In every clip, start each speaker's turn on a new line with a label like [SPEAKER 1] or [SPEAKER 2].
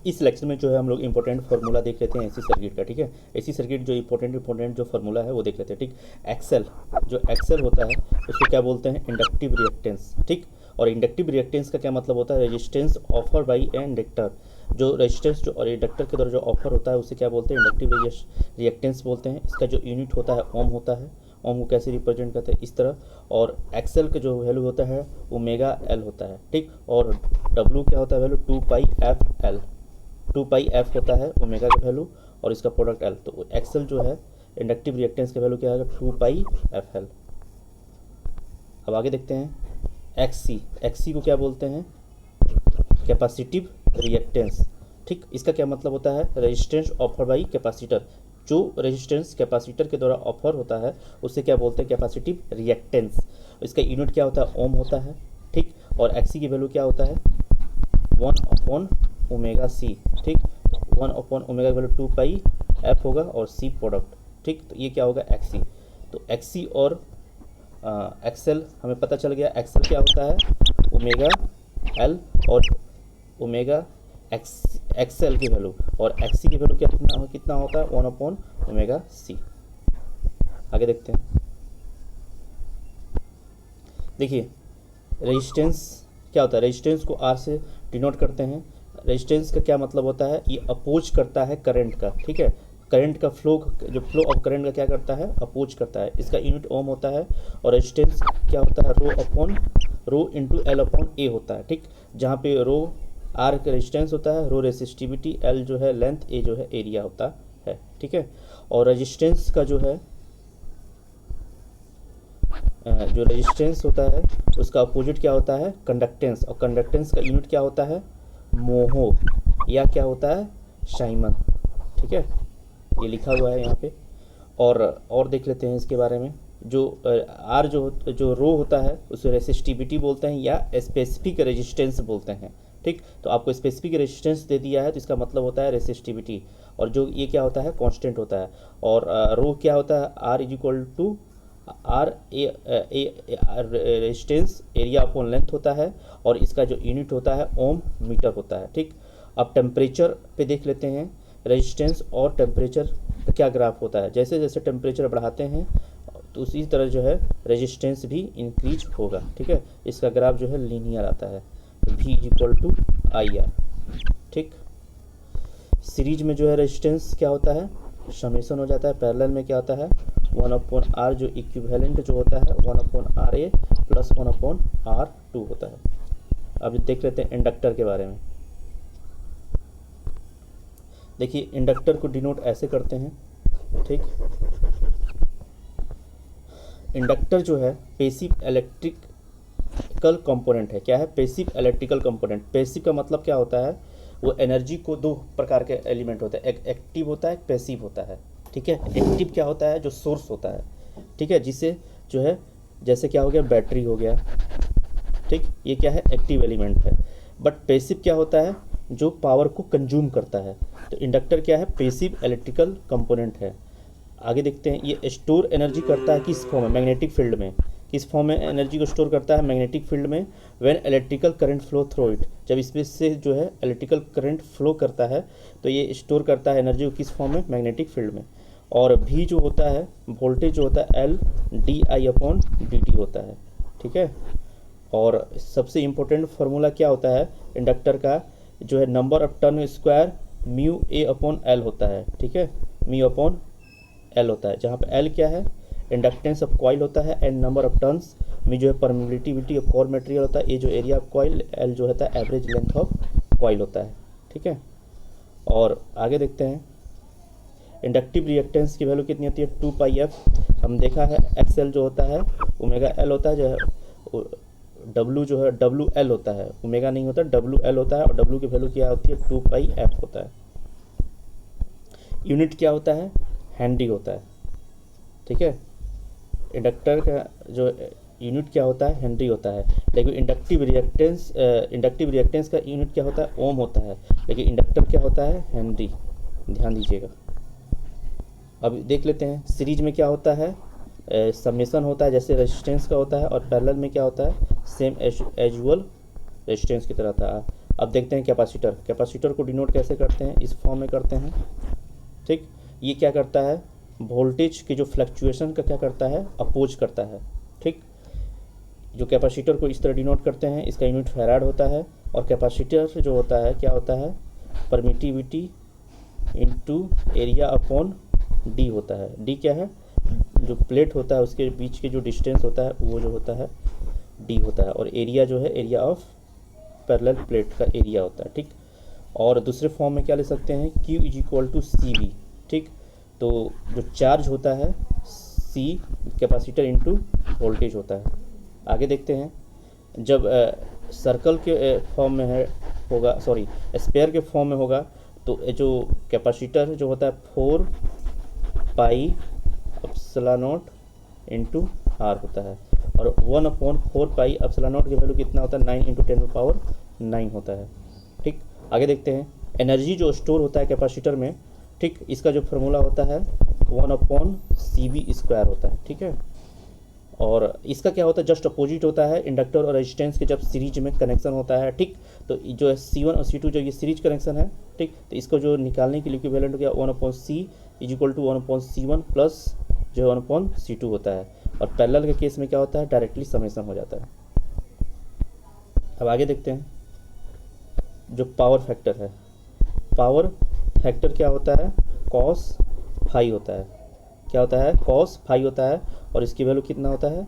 [SPEAKER 1] इस लेक्चर में जो है हम लोग इंपॉर्टेंट फार्मूला देख लेते हैं एसी सर्किट का। ठीक है, एसी सर्किट जो इंपॉर्टेंट जो फार्मूला है वो देख लेते हैं। ठीक, एक्सेल जो एक्सेल होता है उसको क्या बोलते हैं, इंडक्टिव रिएक्टेंस। ठीक, और इंडक्टिव रिएक्टेंस का क्या मतलब होता है, resistance offer by A inductor. जो रेजिस्टेंस जो और इंडक्टर के द्वारा जो ऑफर होता है उसे क्या बोलते हैं, इंडक्टिव रिएक्टेंस बोलते हैं। इसका जो यूनिट होता है ओम होता है। ओम को कैसे रिप्रेजेंट करते हैं, इस तरह। और एक्सेल का जो वैल्यू होता है ओमेगा एल होता है। ठीक, और डब्लू क्या होता है वैल्यू, 2 पाई एफ एल। 2 पाई एफ होता है ओमेगा का वैल्यू और इसका प्रोडक्ट एल। तो एक्सेल जो है इंडक्टिव रिएक्टेंस का वैल्यू क्या है, 2 पाई एफ एल। अब आगे देखते हैं एक्सी। एक्सी को क्या बोलते हैं, कैपेसिटिव रिएक्टेंस। ठीक, इसका क्या मतलब होता है, रेजिस्टेंस ऑफर बाई कैपेसिटर। जो रेजिस्टेंस कैपेसिटर के द्वारा ऑफर होता है उससे क्या बोलते हैं, कैपेसिटिव रिएक्टेंस। इसका यूनिट क्या होता है, ओम होता है। ठीक, और एक्सी की वैल्यू क्या होता है, 1/ओमेगा सी। ठीक, 1/ओमेगा की वैल्यू 2 पाई एफ होगा और सी प्रोडक्ट। ठीक, तो ये क्या होगा, एक्सी। तो एक्सी और एक्सेल हमें पता चल गया। एक्सेल क्या होता है, ओमेगा एल और ओमेगा एक्सेल की वैल्यू, और एक्सी की वैल्यू कितना होता है, 1/ओमेगा सी। आगे देखते हैं। देखिए रेजिस्टेंस क्या होता है, रेजिस्टेंस को आर से डिनोट करते हैं। रेजिस्टेंस का क्या मतलब होता है, ये अपोज करता है करंट का। ठीक है, करंट का फ्लो, जो फ्लो ऑफ करंट का क्या करता है, अपोज करता है। इसका यूनिट ओम होता है। और रेजिस्टेंस क्या होता है, रो इंटू एल अपॉन ए होता है। ठीक, जहाँ पे रो आर का रेजिस्टेंस होता है, रो रेसिस्टिविटी, एल जो है लेंथ, ए जो है एरिया होता है। ठीक है, और रेजिस्टेंस का जो है जो रेजिस्टेंस होता है उसका अपोजिट क्या होता है, कंडक्टेंस। और कंडक्टेंस का यूनिट क्या होता है, मोहो, या क्या होता है, शाइमन। ठीक है, ये लिखा हुआ है यहाँ पे। और देख लेते हैं इसके बारे में। जो आर जो रो होता है उसे रेसिस्टिविटी बोलते हैं या स्पेसिफिक रेजिस्टेंस बोलते हैं। ठीक, तो आपको स्पेसिफिक रेजिस्टेंस दे दिया है तो इसका मतलब होता है रेसिस्टिविटी, और जो ये क्या होता है, कांस्टेंट होता है। और रो क्या होता है, R is equal to R resistance area upon length होता है, और इसका जो यूनिट होता है ओम मीटर होता है। ठीक, अब टेम्परेचर पे देख लेते हैं, रेजिस्टेंस और टेम्परेचर का क्या ग्राफ होता है। जैसे जैसे टेम्परेचर बढ़ाते हैं तो उसी तरह जो है रेजिस्टेंस भी इंक्रीज होगा। ठीक है, इसका ग्राफ जो है लीनियर आता है, V is equal to I R. ठीक, सीरीज में जो है रेजिस्टेंस क्या होता है, समेशन हो जाता है। पैरेलल में क्या होता है, 1/R जो इक्विवेलेंट जो होता है 1/RA प्लस 1/R2 होता है। अब देख लेते हैं इंडक्टर के बारे में। देखिए इंडक्टर को डिनोट ऐसे करते हैं। ठीक, इंडक्टर जो है पेसिव इलेक्ट्रिकल कंपोनेंट है। क्या है, पेसिव इलेक्ट्रिकल कंपोनेंट। पेसिव का मतलब क्या होता है, वो एनर्जी को दो प्रकार के एलिमेंट होते हैं, एक एक्टिव होता है, एक पैसिव होता है। ठीक है, एक्टिव क्या होता है, जो सोर्स होता है। ठीक है, जिसे जो है जैसे क्या हो गया, बैटरी हो गया। ठीक, ये क्या है, एक्टिव एलिमेंट है। बट पैसिव क्या होता है, जो पावर को कंज्यूम करता है। तो इंडक्टर क्या है, पैसिव इलेक्ट्रिकल कंपोनेंट है। आगे देखते हैं, ये स्टोर एनर्जी करता है किस फॉर्म में, मैग्नेटिक फील्ड में। किस फॉर्म में एनर्जी को स्टोर करता है, मैग्नेटिक फील्ड में। When electrical current flow through it, जब इसमें से जो है इलेक्ट्रिकल करंट फ्लो करता है तो ये स्टोर करता है एनर्जी को किस फॉर्म में, मैग्नेटिक फील्ड में। और भी जो होता है वोल्टेज जो होता है L D I upon D T होता है। ठीक है, और सबसे इम्पोर्टेंट फार्मूला क्या होता है इंडक्टर का, जो है number of turn square mu A upon L होता है। ठीक है, म्यू अपॉन एल होता है, जहाँ पे एल क्या है, इंडक्टेंस ऑफ कॉइल होता है, एंड नंबर ऑफ टर्न्स में जो है परमिटिविटी ऑफ कोर मटेरियल होता है, ए जो एरिया ऑफ कॉइल, एल जो होता है एवरेज लेंथ ऑफ कॉइल होता है। ठीक है, और आगे देखते हैं इंडक्टिव रिएक्टेंस की वैल्यू कितनी होती है, 2 पाई एफ। हम देखा है एक्सएल जो होता है ओमेगा एल होता है, जो है डब्लू जो है डब्लू एल होता है, ओमेगा नहीं होता, डब्लू एल होता है। और डब्लू की वैल्यू क्या होती है, 2 पाई एफ होता है। यूनिट क्या होता है, हेनरी होता है। ठीक है, इंडक्टर का जो यूनिट क्या होता है, हेनरी होता है। लेकिन इंडक्टिव रिएक्टेंस का यूनिट क्या होता है, ओम होता है। लेकिन इंडक्टर क्या होता है, हेनरी। ध्यान दीजिएगा। अब देख लेते हैं सीरीज में क्या होता है, समेशन होता है जैसे रेजिस्टेंस का होता है। और पैरेलल में क्या होता है, सेम एजुअल रेजिस्टेंस की तरह था। अब देखते हैं कैपेसिटर। कैपेसिटर को डिनोट कैसे करते हैं, इस फॉर्म में करते हैं। ठीक, ये क्या करता है, वोल्टेज के जो फ्लक्चुएशन का क्या करता है, अपोज करता है। ठीक, जो कैपेसिटर को इस तरह डिनोट करते हैं, इसका यूनिट फैराड होता है। और कैपेसिटर जो होता है क्या होता है, permittivity into area upon D होता है। डी क्या है, जो प्लेट होता है उसके बीच के जो डिस्टेंस होता है वो जो होता है डी होता है। और एरिया जो है एरिया ऑफ पैरेलल प्लेट का एरिया होता है। ठीक, और दूसरे फॉर्म में क्या ले सकते हैं, Q is equal to C B. ठीक, तो जो चार्ज होता है C कैपेसिटर इनटू वोल्टेज होता है। आगे देखते हैं, जब सर्कल के फॉर्म में है होगा, सॉरी स्पेयर के फॉर्म में होगा, तो जो कैपेसिटर जो होता है 4 pi epsilon naught into R होता है। और 1/4 पाई एप्सिलॉन नॉट की वैल्यू कितना होता है, 9 × 10⁻9 होता है। ठीक, आगे देखते हैं, एनर्जी जो स्टोर होता है कैपेसिटर में, ठीक, इसका जो फार्मूला होता है 1/CV² होता है। ठीक है, और इसका क्या होता है, जस्ट अपोजिट होता है इंडक्टर और रेजिस्टेंस के जब सीरीज में कनेक्शन होता है। ठीक, तो जो है C1 और C2 जो ये सीरीज कनेक्शन है। ठीक, तो इसको जो निकालने के लिए इक्विवेलेंट हो गया 1/C is equal to 1/C1 plus जो 1/C2 होता है। और पैरेलल के केस में क्या होता है, डायरेक्टली समेशन हो जाता है। अब आगे देखते हैं, जो पावर फैक्टर है, पावर फैक्टर क्या होता है, cos फाई होता है। क्या होता है, cos फाई होता है। और इसकी वैल्यू कितना होता है,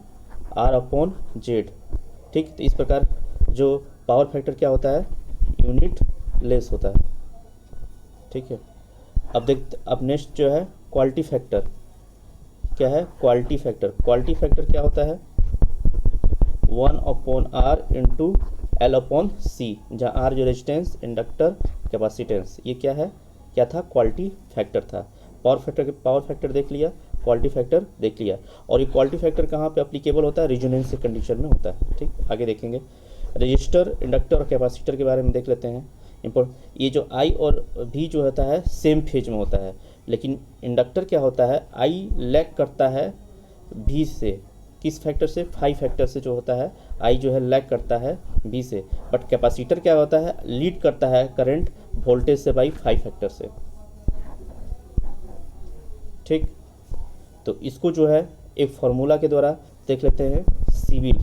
[SPEAKER 1] R/Z। ठीक, तो इस प्रकार जो पावर फैक्टर क्या होता है, यूनिट लेस होता है। ठीक है, अब नेक्स्ट जो है क्वालिटी फैक्टर। क्या है, क्वालिटी फैक्टर। क्वालिटी फैक्टर क्या होता है, 1/R इंटू L/C, जहाँ R जो रेजिस्टेंस, इंडक्टर, कैपेसिटेंस, ये क्या है, क्या था, क्वालिटी फैक्टर था। पावर फैक्टर देख लिया, क्वालिटी फैक्टर देख लिया। और ये क्वालिटी फैक्टर कहाँ पे अप्लीकेबल होता है, रेजोनेंस कंडीशन में होता है। ठीक, आगे देखेंगे, रजिस्टर, इंडक्टर और कैपेसिटर के बारे में देख लेते हैं। ये जो I और V जो होता है सेम फेज में होता है, लेकिन इंडक्टर क्या होता है, I लैग करता है V से। किस फैक्टर से, फाई फैक्टर से जो होता है I जो है लैग करता है V से। बट कैपेसिटर क्या होता है, लीड करता है करंट वोल्टेज से बाई फाई फैक्टर से। ठीक, तो इसको जो है एक फार्मूला के द्वारा देख लेते हैं, सिविल।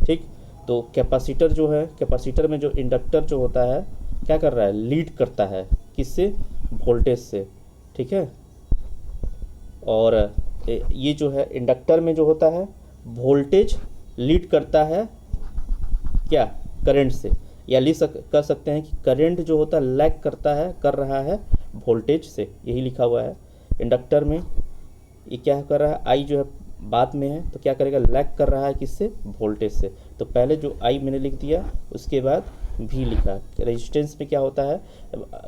[SPEAKER 1] ठीक, तो कैपेसिटर जो है, कैपेसिटर में जो इंडक्टर जो होता है क्या कर रहा है, लीड करता है किससे, वोल्टेज से। ठीक है, और ये जो है इंडक्टर में जो होता है वोल्टेज लीड करता है क्या, करंट से। या कर सकते हैं कि करंट जो होता है लैग करता है, कर रहा है वोल्टेज से, यही लिखा हुआ है। इंडक्टर में ये क्या कर रहा है, आई जो है बाद में है, तो क्या करेगा, लैग कर रहा है किससे, वोल्टेज से। तो पहले जो आई मैंने लिख दिया, उसके बाद भी लिखा। रेजिस्टेंस में क्या होता है,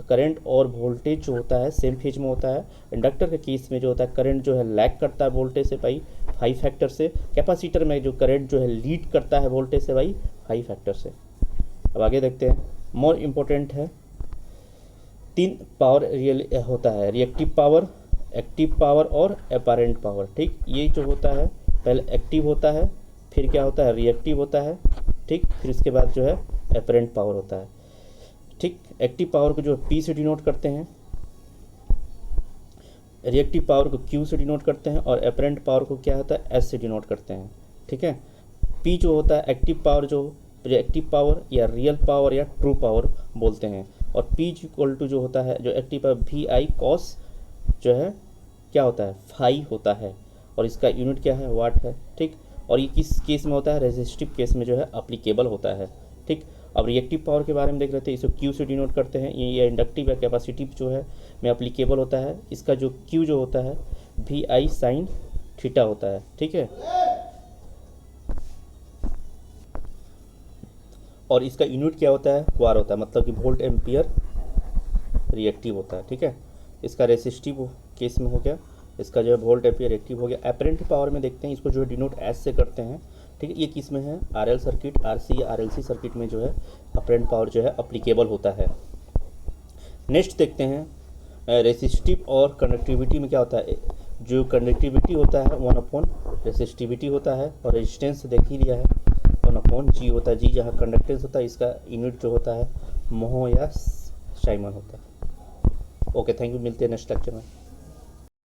[SPEAKER 1] करंट और वोल्टेज जो होता है सेम फेज में होता है। इंडक्टर के केस में जो होता है करंट जो है लैग करता है वोल्टेज से बाई फाई फैक्टर से। कैपेसिटर में जो करंट जो है लीड करता है वोल्टेज से बाई फाई फैक्टर से। अब आगे देखते हैं, मोर इम्पोर्टेंट है, 3 पावर रियल होता है, रिएक्टिव पावर, एक्टिव पावर और अपैरेंट पावर। ठीक, ये जो होता है पहले एक्टिव होता है, फिर क्या होता है, रिएक्टिव होता है। ठीक, फिर इसके बाद जो है अपैरेंट पावर होता है। ठीक, एक्टिव पावर को जो P से डिनोट करते हैं, रिएक्टिव पावर को Q से डिनोट करते हैं, और अपैरेंट पावर को क्या होता है, S से डिनोट करते हैं। ठीक है, P जो होता है एक्टिव पावर, जो रिएक्टिव पावर या रियल पावर या ट्रू पावर बोलते हैं। और P इक्वल टू जो होता है, जो एक्टिव पावर VI cos जो है क्या होता है, फाई होता है। और इसका यूनिट क्या है, वाट है। ठीक, और ये किस केस में होता है, रेजिस्टिव केस में जो है अप्लीकेबल होता है। ठीक, अब रिएक्टिव पावर के बारे में देख लेते हैं, इसको Q से डिनोट करते हैं। ये इंडक्टिव या कैपेसिटिव जो है में अप्लीकेबल होता है। इसका जो Q जो होता है VI sin थीटा होता है। ठीक है, और इसका यूनिट क्या होता है, वार होता है, मतलब कि वोल्ट एम्पियर रिएक्टिव होता है। ठीक है, इसका रेसिस्टिव केस में हो गया, इसका जो है वोल्ट एम्पियर रिएक्टिव हो गया। अपैरेंट पावर में देखते हैं, इसको जो है डिनोट एस से करते हैं। ठीक है, ये किस में है, RL सर्किट, RC या RLC सर्किट में जो है अपैरेंट पावर जो है अप्लीकेबल होता है। नेक्स्ट देखते हैं रेसिस्टिव और कंडक्टिविटी में क्या होता है। जो कंडक्टिविटी होता है 1/रेसिस्टिविटी होता है, और रेजिस्टेंस देख ही लिया है 1/R साइमन, जी होता है जी जहाँ कंडक्टेंस होता है, इसका यूनिट जो होता है मोह या साइमन होता है। ओके, थैंक यू, मिलते हैं नेक्स्ट लेक्चर में।